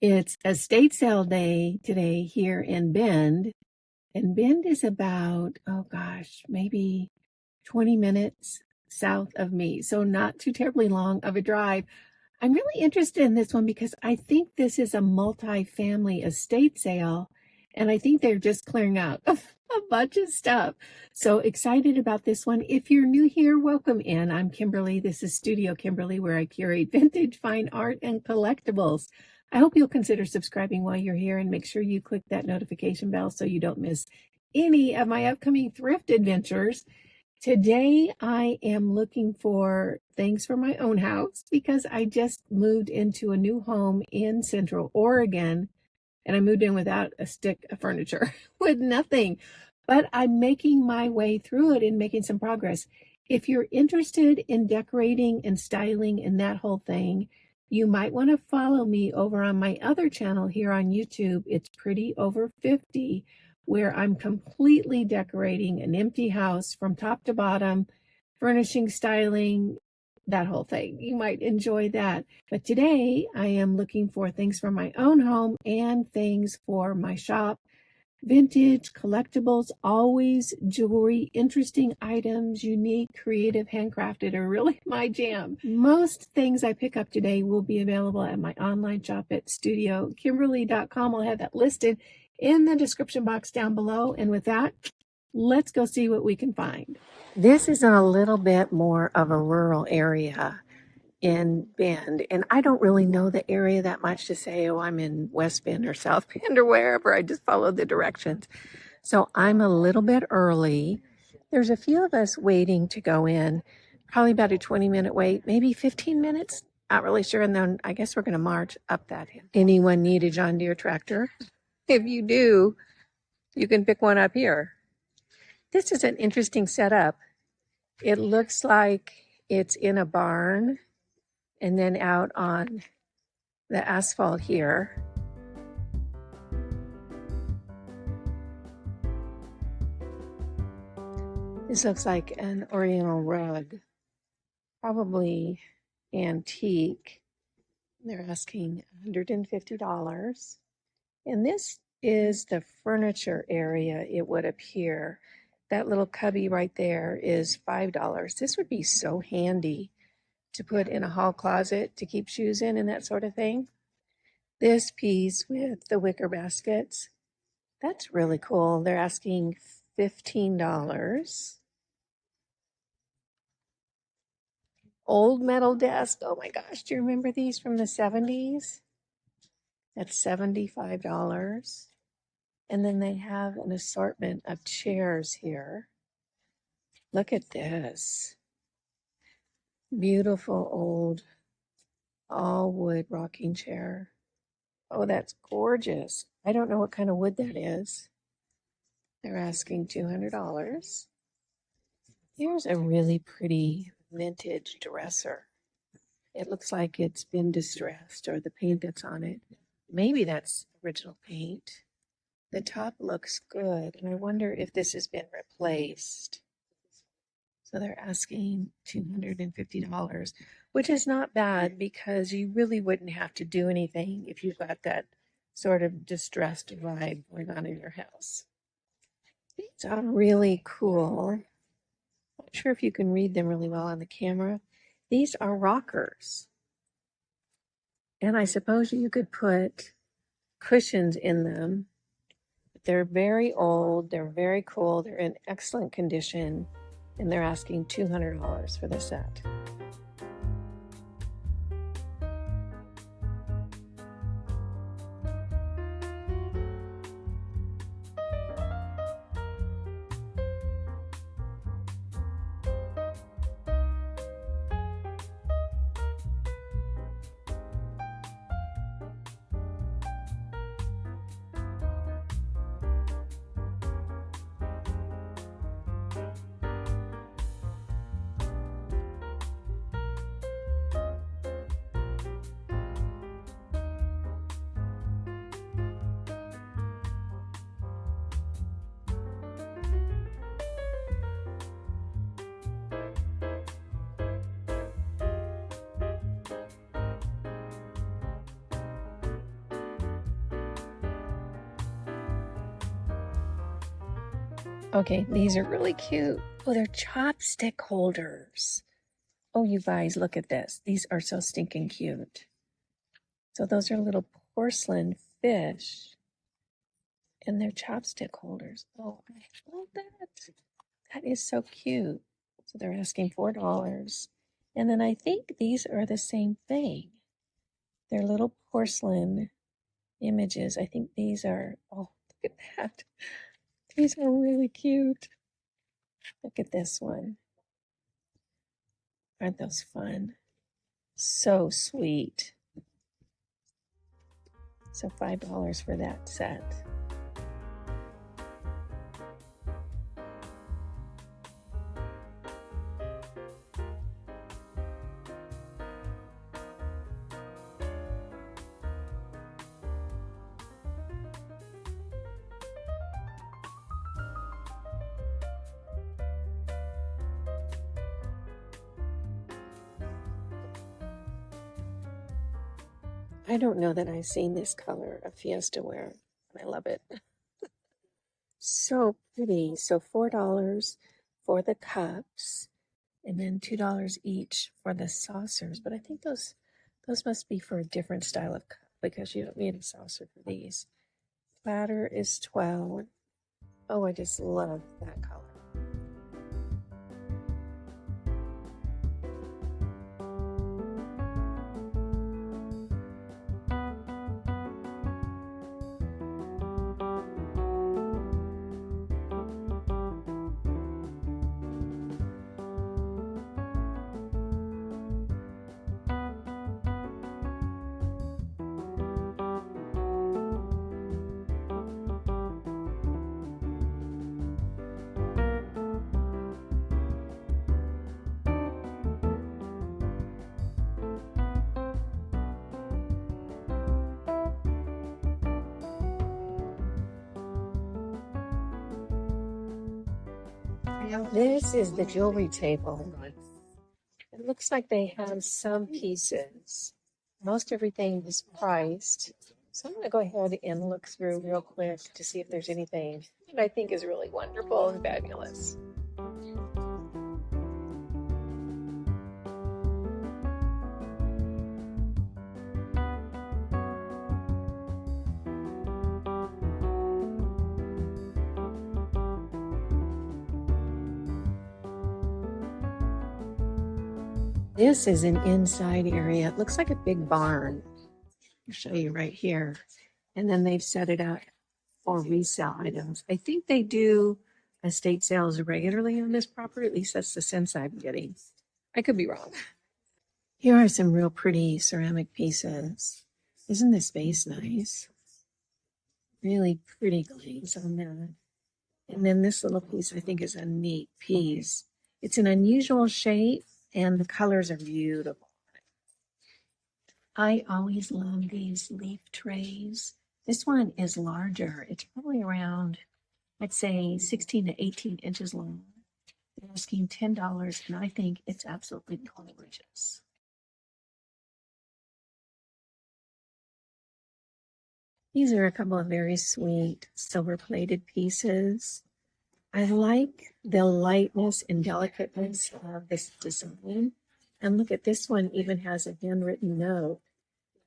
It's estate sale day today here in Bend, and Bend is about, oh gosh, maybe 20 minutes south of me, so not too terribly long of a drive. I'm really interested in this one because I think this is a multi-family estate sale, and I think they're just clearing out a bunch of stuff. So excited about this one. If you're new here, welcome in. I'm Kimberly. This is Studio Kimberly, where I curate vintage, fine art, and collectibles. I hope you'll consider subscribing while you're here and make sure you click that notification bell so you don't miss any of my upcoming thrift adventures. Today, I am looking for things for my own house because I just moved into a new home in Central Oregon, and I moved in without a stick of furniture, with nothing. But I'm making my way through it and making some progress. If you're interested in decorating and styling and that whole thing, you might want to follow me over on my other channel here on YouTube. It's Pretty Over 50, where I'm completely decorating an empty house from top to bottom, furnishing, styling, that whole thing. You might enjoy that. But today I am looking for things for my own home and things for my shop. Vintage, collectibles, always jewelry, interesting items, unique, creative, handcrafted are really my jam. Most things I pick up today will be available at my online shop at StudioKimberly.com. I'll have that listed in the description box down below. And with that, let's go see what we can find. This is in a little bit more of a rural area in Bend, and I don't really know the area that much to say, oh, I'm in West Bend or South Bend or wherever. I just follow the directions. So I'm a little bit early. There's a few of us waiting to go in, probably about a 20-minute wait, maybe 15 minutes. Not really sure. And then I guess we're going to march up that hill. Anyone need a John Deere tractor? If you do, you can pick one up here. This is an interesting setup. It looks like it's in a barn and then out on the asphalt here. This looks like an oriental rug, probably antique. They're asking $150. And this is the furniture area, it would appear. That little cubby right there is $5. This would be so handy to put in a hall closet to keep shoes in and that sort of thing. This piece with the wicker baskets, that's really cool. They're asking $15. Old metal desk. Oh my gosh, do you remember these from the 70s? That's $75. And then they have an assortment of chairs here. Look at this. Beautiful old all wood rocking chair. Oh, that's gorgeous. I don't know what kind of wood that is. They're asking $200. Here's a really pretty vintage dresser. It looks like it's been distressed, or the paint that's on it. Maybe that's original paint. The top looks good, and I wonder if this has been replaced. So they're asking $250, which is not bad because you really wouldn't have to do anything if you've got that sort of distressed vibe going on in your house. These are really cool. Not sure if you can read them really well on the camera. These are rockers. And I suppose you could put cushions in them. They're very old. They're very cool. They're in excellent condition. And they're asking $200 for the set. Okay, these are really cute. Oh, they're chopstick holders. Oh, you guys, look at this. These are so stinking cute. So those are little porcelain fish. And they're chopstick holders. Oh, I love that. That is so cute. So they're asking $4. And then I think these are the same thing. They're little porcelain images. I think these are, oh, look at that. These are really cute. Look at this one. Aren't those fun? So sweet. So $5 for that set. I don't know that I've seen this color of Fiesta wear. I love it. So pretty. So $4 for the cups, and then $2 each for the saucers. But I think those must be for a different style of cup because you don't need a saucer for these. Platter is $12. Oh, I just love that color. This is the jewelry table. It looks like they have some pieces. Most everything is priced. So I'm going to go ahead and look through real quick to see if there's anything that I think is really wonderful and fabulous. This is an inside area. It looks like a big barn. I'll show you right here. And then they've set it up for resale items. I think they do estate sales regularly on this property. At least that's the sense I'm getting. I could be wrong. Here are some real pretty ceramic pieces. Isn't this vase nice? Really pretty glaze on that. And then this little piece I think is a neat piece. It's an unusual shape and the colors are beautiful. I always love these leaf trays. This one is larger. It's probably around, I'd say 16 to 18 inches long. They're asking $10 and I think it's absolutely gorgeous. These are a couple of very sweet silver plated pieces. I like the lightness and delicateness of this design. And look at this one, even has a handwritten note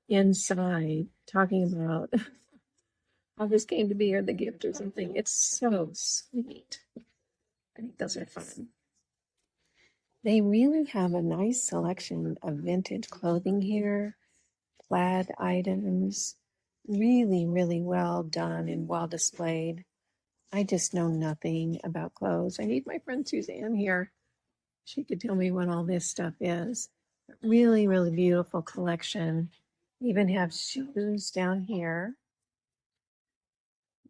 inside talking about how this came to be or the gift or something. It's so sweet. I think those are fun. They really have a nice selection of vintage clothing here, plaid items, really, really well done and well displayed. I just know nothing about clothes. I need my friend Suzanne here. She could tell me what all this stuff is. Really, really beautiful collection. Even have shoes down here.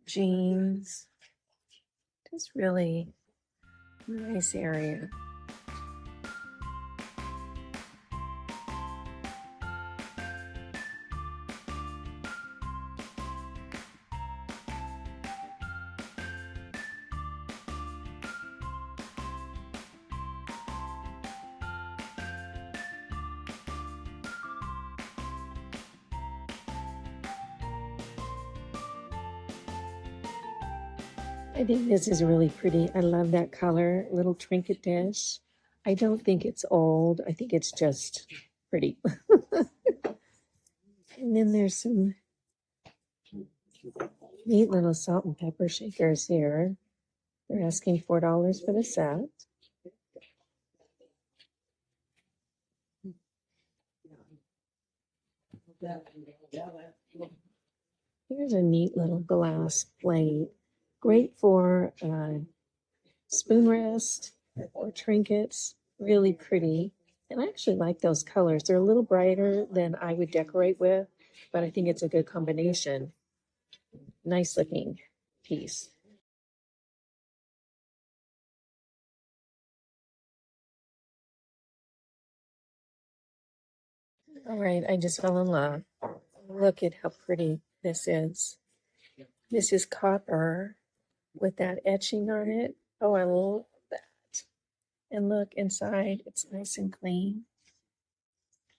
Jeans. Just really nice area. I think this is really pretty. I love that color, little trinket dish. I don't think it's old. I think it's just pretty. And then there's some neat little salt and pepper shakers here. They're asking $4 for the set. Here's a neat little glass plate. Great for spoon rest or trinkets. Really pretty. And I actually like those colors. They're a little brighter than I would decorate with, but I think it's a good combination. Nice looking piece. All right, I just fell in love. Look at how pretty this is. This is copper with that etching on it. Oh, I love that. And look inside, it's nice and clean.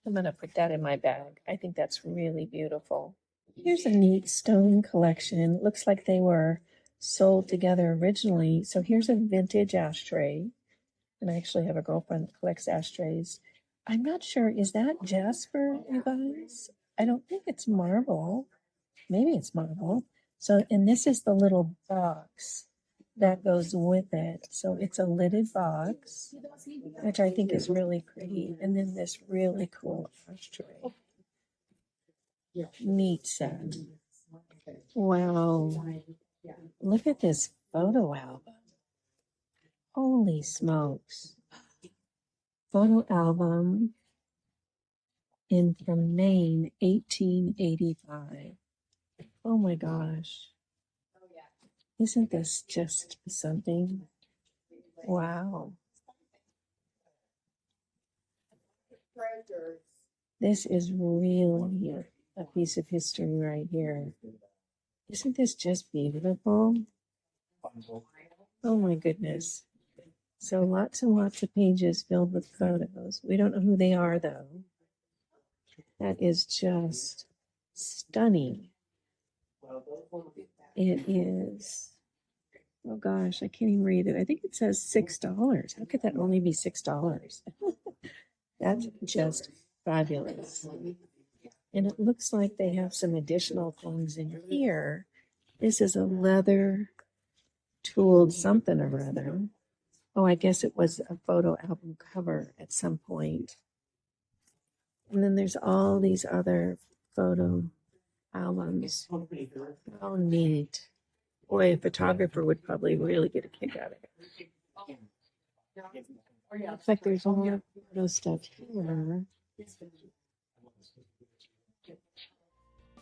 I'm going to put that in my bag. I think that's really beautiful. Here's a neat stone collection. Looks like they were sold together originally. So here's a vintage ashtray. And I actually have a girlfriend that collects ashtrays. I'm not sure. Is that jasper, you guys? I don't think it's marble. Maybe it's marble. So, and this is the little box that goes with it. So it's a lidded box, which I think is really pretty. And then this really cool ashtray. Neat set. Wow. Look at this photo album. Holy smokes. Photo album from Maine, 1885. Oh my gosh. Isn't this just something? Wow. This is really a piece of history right here. Isn't this just beautiful? Oh my goodness. So lots and lots of pages filled with photos. We don't know who they are though. That is just stunning. It is, oh gosh, I can't even read it. I think it says $6. How could that only be $6? That's just fabulous. And it looks like they have some additional things in here. This is a leather tooled something or other. Oh, I guess it was a photo album cover at some point. And then there's all these other photo albums. Oh, neat. Boy, a photographer would probably really get a kick out of it. Looks like there's more photo stuff here.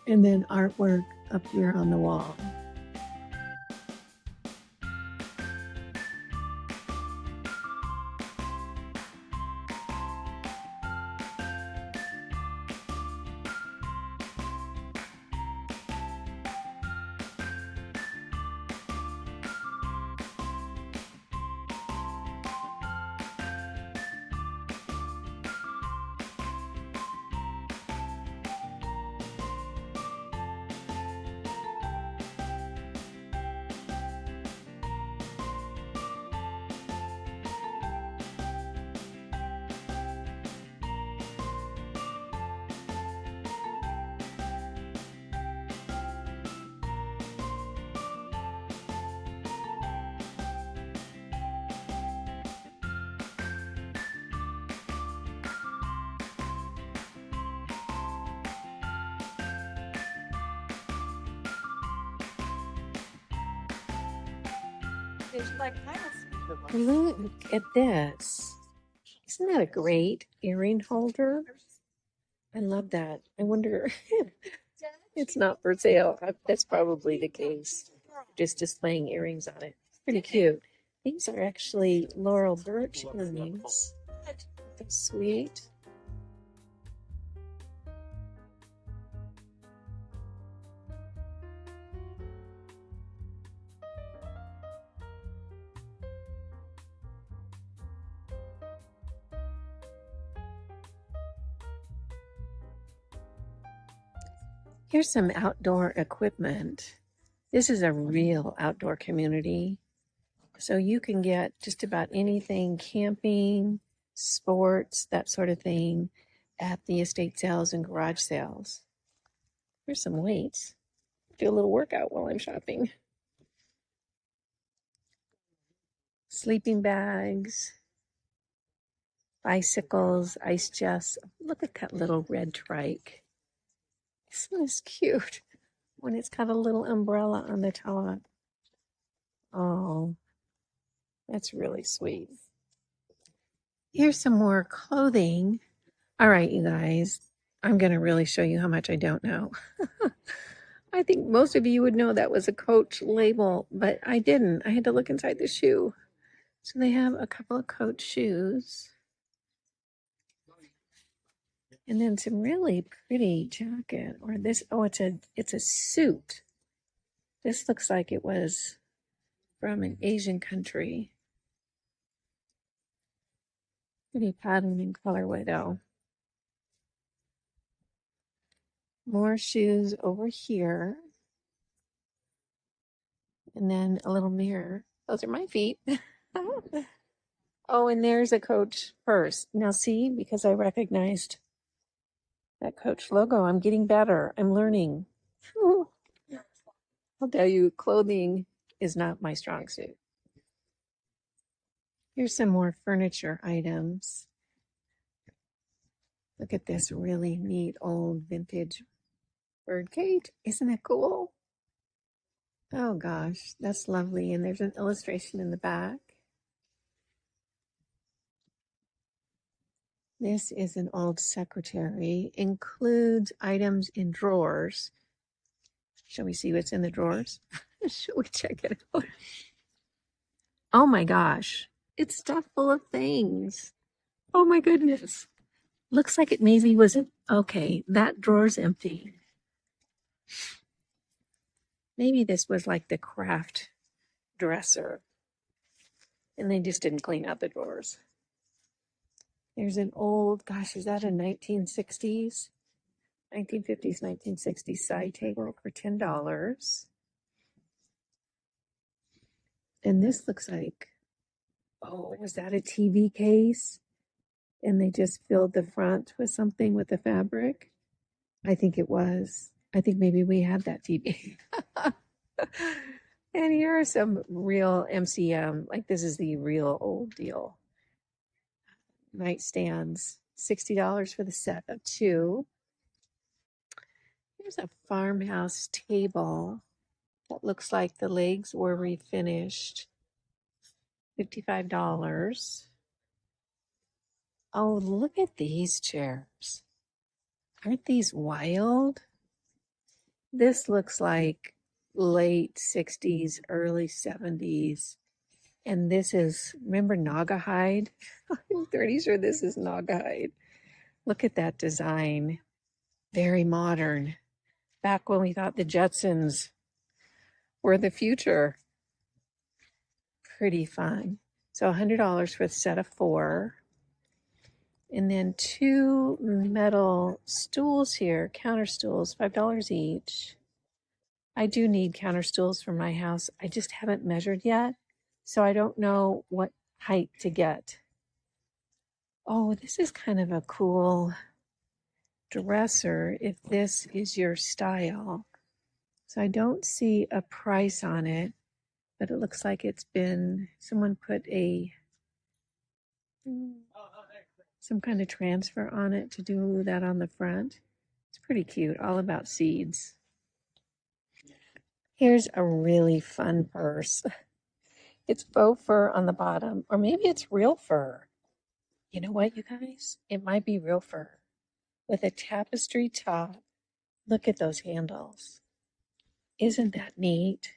And then artwork up here on the wall. Look at this. Isn't that a great earring holder? I love that. I wonder, it's not for sale. That's probably the case. Just displaying earrings on it. Pretty cute. These are actually laurel birch earrings. That's sweet. Here's some outdoor equipment. This is a real outdoor community. So you can get just about anything, camping, sports, that sort of thing, at the estate sales and garage sales. Here's some weights. Do a little workout while I'm shopping. Sleeping bags, bicycles, ice chests. Look at that little red trike. This one is cute when it's got a little umbrella on the top. Oh, that's really sweet. Here's some more clothing. All right, you guys, I'm going to really show you how much I don't know. I think most of you would know that was a Coach label, but I didn't. I had to look inside the shoe. So they have a couple of Coach shoes. And then some really pretty jacket, or this, oh, it's a suit. This looks like it was from an Asian country. Pretty pattern and colorway though. More shoes over here. And then a little mirror. Those are my feet. Oh, and there's a Coach purse. Now see, because I recognized that Coach logo, I'm getting better. I'm learning. I'll tell you, clothing is not my strong suit. Here's some more furniture items. Look at this really neat old vintage birdcage. Isn't it cool? Oh gosh, that's lovely. And there's an illustration in the back. This is an old secretary. Includes items in drawers. Shall we see what's in the drawers? Shall we check it out? Oh my gosh. It's stuffed full of things. Oh my goodness. Looks like it maybe was, okay, that drawer's empty. Maybe this was like the craft dresser. And they just didn't clean out the drawers. There's an old, gosh, is that a 1960s? 1950s, 1960s side table for $10. And this looks like, oh, was that a TV case? And they just filled the front with something with the fabric? I think it was. I think maybe we had that TV. And here are some real MCM, like this is the real old deal. Nightstands, $60 for the set of 2. Here's a farmhouse table that looks like the legs were refinished. $55. Oh, look at these chairs. Aren't these wild? This looks like late 60s, early 70s. And this is, remember Naugahyde? I'm pretty sure this is Naugahyde. Look at that design. Very modern. Back when we thought the Jetsons were the future. Pretty fun. So $100 for the set of 4. And then 2 metal stools here, counter stools, $5 each. I do need counter stools for my house. I just haven't measured yet, so I don't know what height to get. Oh, this is kind of a cool dresser if this is your style. So I don't see a price on it, but it looks like it's been, someone put some kind of transfer on it to do that on the front. It's pretty cute, all about seeds. Here's a really fun purse. It's faux fur on the bottom, or maybe it's real fur. You know what, you guys? It might be real fur with a tapestry top. Look at those handles. Isn't that neat?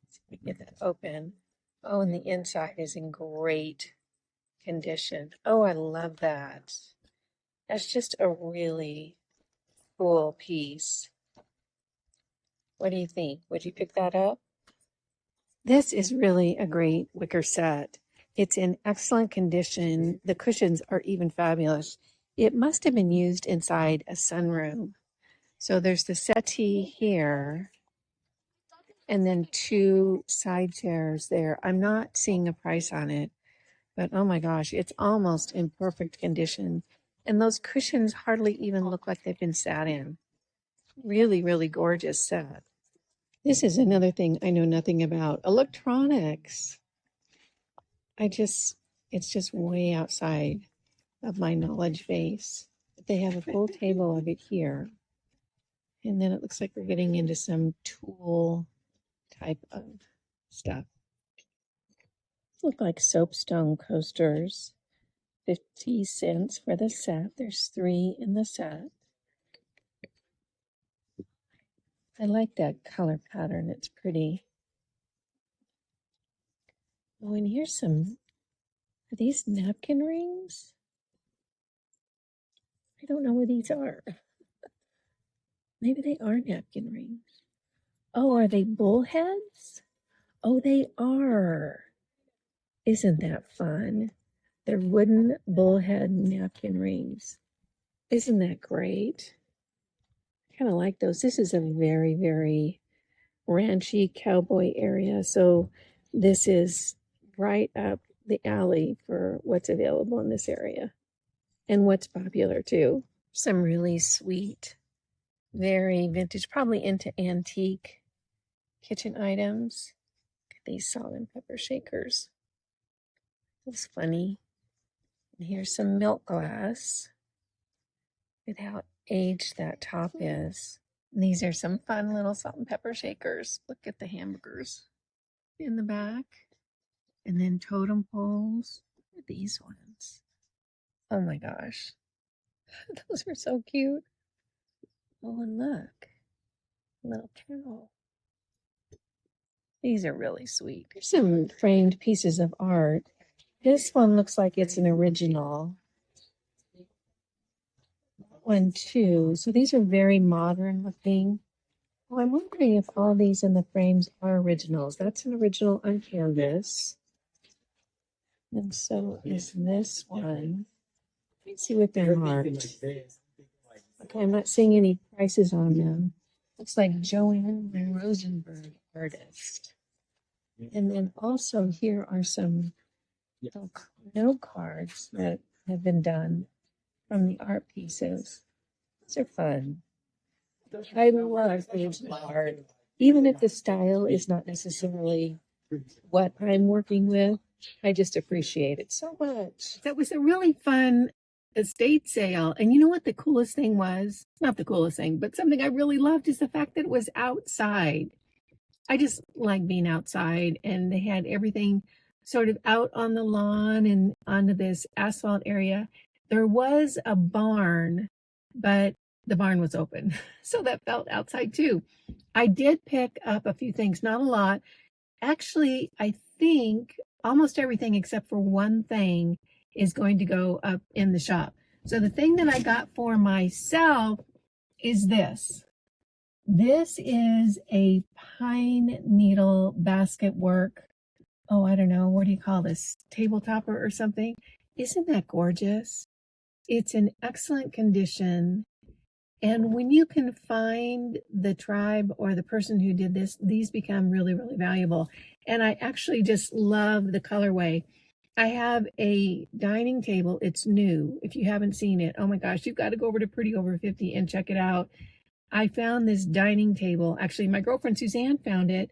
Let's see if we can get that open. Oh, and the inside is in great condition. Oh, I love that. That's just a really cool piece. What do you think? Would you pick that up? This is really a great wicker set. It's in excellent condition. The cushions are even fabulous. It must have been used inside a sunroom. So there's the settee here, and then 2 side chairs there. I'm not seeing a price on it, but oh my gosh, it's almost in perfect condition. And those cushions hardly even look like they've been sat in. Really, really gorgeous set. This is another thing I know nothing about. Electronics. It's just way outside of my knowledge base. But they have a full table of it here. And then it looks like we're getting into some tool type of stuff. Look like soapstone coasters. 50 cents for the set. There's 3 in the set. I like that color pattern. It's pretty. Oh, and here's some, are these napkin rings? I don't know what these are. Maybe they are napkin rings. Oh, are they bullheads? Oh, they are. Isn't that fun? They're wooden bullhead napkin rings. Isn't that great? I kind of like those. This is a very, very ranchy cowboy area. So this is right up the alley for what's available in this area and what's popular too. Some really sweet, very vintage, probably into antique kitchen items. Look at these salt and pepper shakers. That's funny. And here's some milk glass. Look at how aged that top is. And these are some fun little salt and pepper shakers. Look at the hamburgers in the back. And then totem poles. Look at these ones. Oh my gosh. Those are so cute. Oh, and look. A little cow. These are really sweet. There's some framed pieces of art. This one looks like it's an original. One, too. So these are very modern looking. Oh, I'm wondering if all these in the frames are originals. That's an original on canvas. And so is this one. Let me see what they're marked. Okay, I'm not seeing any prices on them. Looks like Joanne Rosenberg artist. And then also here are some note cards that have been done from the art pieces. These are fun. I love original art. Even if the style is not necessarily what I'm working with, I just appreciate it so much. That was a really fun estate sale. And you know what the coolest thing was? Not the coolest thing, but something I really loved is the fact that it was outside. I just like being outside, and they had everything sort of out on the lawn and onto this asphalt area. There was a barn, but the barn was open. So that felt outside too. I did pick up a few things, not a lot. Actually, I think almost everything except for one thing is going to go up in the shop. So the thing that I got for myself is this. This is a pine needle basket work. Oh, I don't know. What do you call this? Table topper or something? Isn't that gorgeous? It's in excellent condition. And when you can find the tribe or the person who did this, these become really, really valuable. And I actually just love the colorway. I have a dining table. It's new. If you haven't seen it, oh my gosh, you've got to go over to Pretty Over 50 and check it out. I found this dining table. Actually, my girlfriend Suzanne found it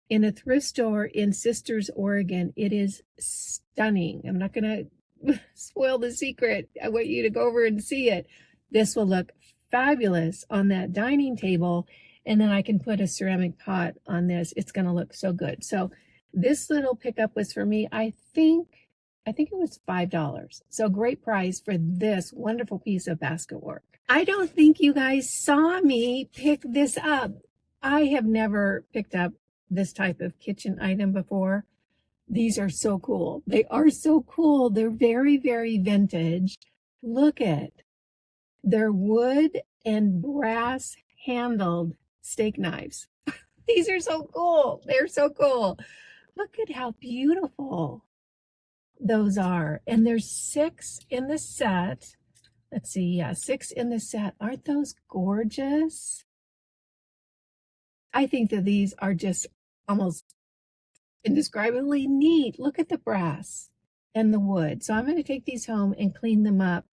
in a thrift store in Sisters, Oregon. It is stunning. I'm not going to spoil the secret. I want you to go over and see it. This will look fabulous on that dining table. And then I can put a ceramic pot on this. It's going to look so good. So this little pickup was for me, I think it was $5. So great price for this wonderful piece of basket work. I don't think you guys saw me pick this up. I have never picked up this type of kitchen item before. These are so cool. They are so cool. They're very, very vintage. Look at, they're wood and brass handled steak knives. These are so cool. They're so cool. Look at how beautiful those are. And there's 6 in the set. Let's see, yeah, 6 in the set. Aren't those gorgeous? I think that these are just almost indescribably neat. Look at the brass and the wood. So I'm going to take these home and clean them up,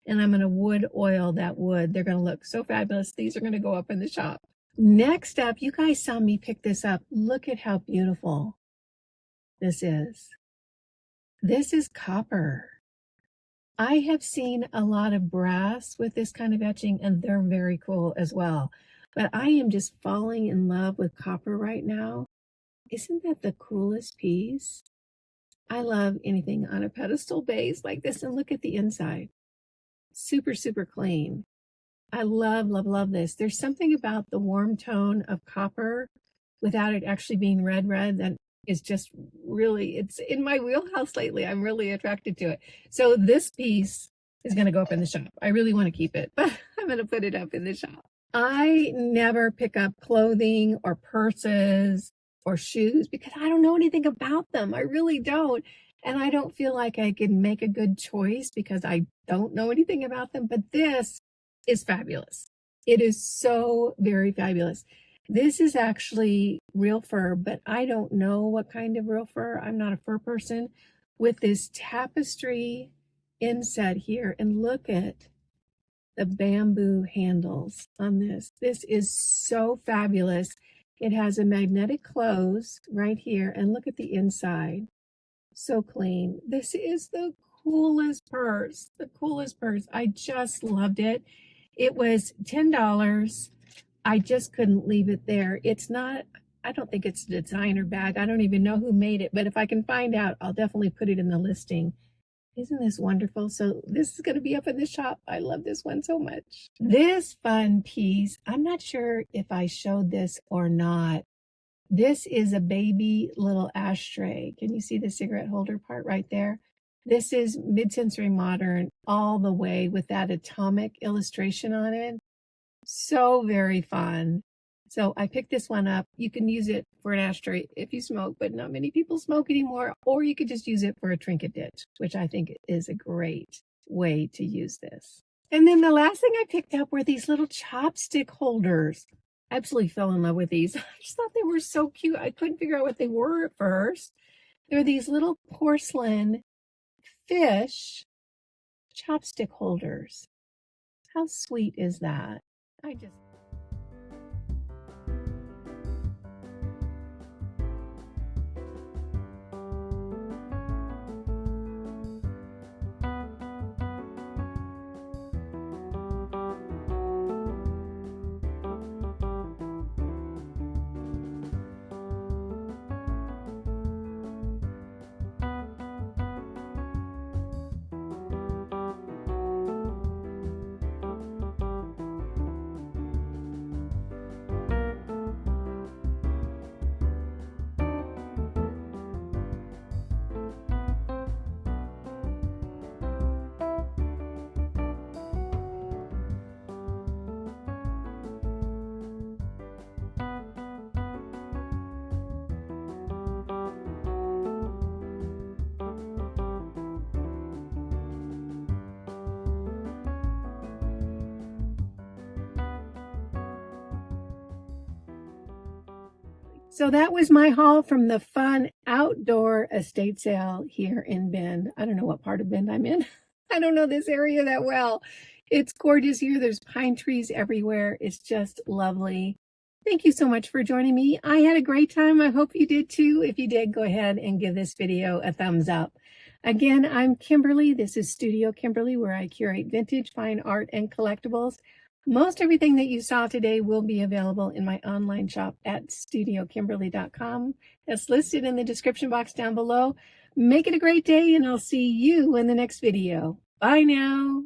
and I'm going to wood oil that wood. They're going to look so fabulous. These are going to go up in the shop. Next up, you guys saw me pick this up. Look at how beautiful this is. This is copper. I have seen a lot of brass with this kind of etching, and they're very cool as well. But I am just falling in love with copper right now. Isn't that the coolest piece? I love anything on a pedestal base like this. And look at the inside. Super, super clean. I love, love, love this. There's something about the warm tone of copper without it actually being red that is just really, it's in my wheelhouse lately. I'm really attracted to it. So this piece is going to go up in the shop. I really want to keep it, but I'm going to put it up in the shop. I never pick up clothing or purses or shoes because I don't know anything about them. I really don't. And I don't feel like I can make a good choice because I don't know anything about them. But this is fabulous. It is so very fabulous. This is actually real fur, but I don't know what kind of real fur. I'm not a fur person. With this tapestry inset here, and look at the bamboo handles on this. This is so fabulous. It has a magnetic close right here, and look at the inside. So clean. This is the coolest purse, the coolest purse. I just loved it. It was $10. I just couldn't leave it there. It's not, I don't think it's a designer bag. I don't even know who made it, but if I can find out, I'll definitely put it in the listing. Isn't this wonderful? So this is going to be up in the shop. I love this one so much. This fun piece, I'm not sure if I showed this or not. This is a baby little ashtray. Can you see the cigarette holder part right there? This is mid-century modern all the way with that atomic illustration on it. So very fun. So I picked this one up. You can use it for an ashtray if you smoke, but not many people smoke anymore. Or you could just use it for a trinket ditch, which I think is a great way to use this. And then the last thing I picked up were these little chopstick holders. I absolutely fell in love with these. I just thought they were so cute. I couldn't figure out what they were at first. They're these little porcelain fish chopstick holders. How sweet is that? So that was my haul from the fun outdoor estate sale here in Bend. I don't know what part of Bend I'm in. I don't know this area that well. It's gorgeous here. There's pine trees everywhere. It's just lovely. Thank you so much for joining me. I had a great time. I hope you did too. If you did, go ahead and give this video a thumbs up. Again, I'm Kimberly. This is Studio Kimberly, where I curate vintage, fine art, and collectibles. Most everything that you saw today will be available in my online shop at StudioKimberly.com. That's listed in the description box down below. Make it a great day, and I'll see you in the next video. Bye now.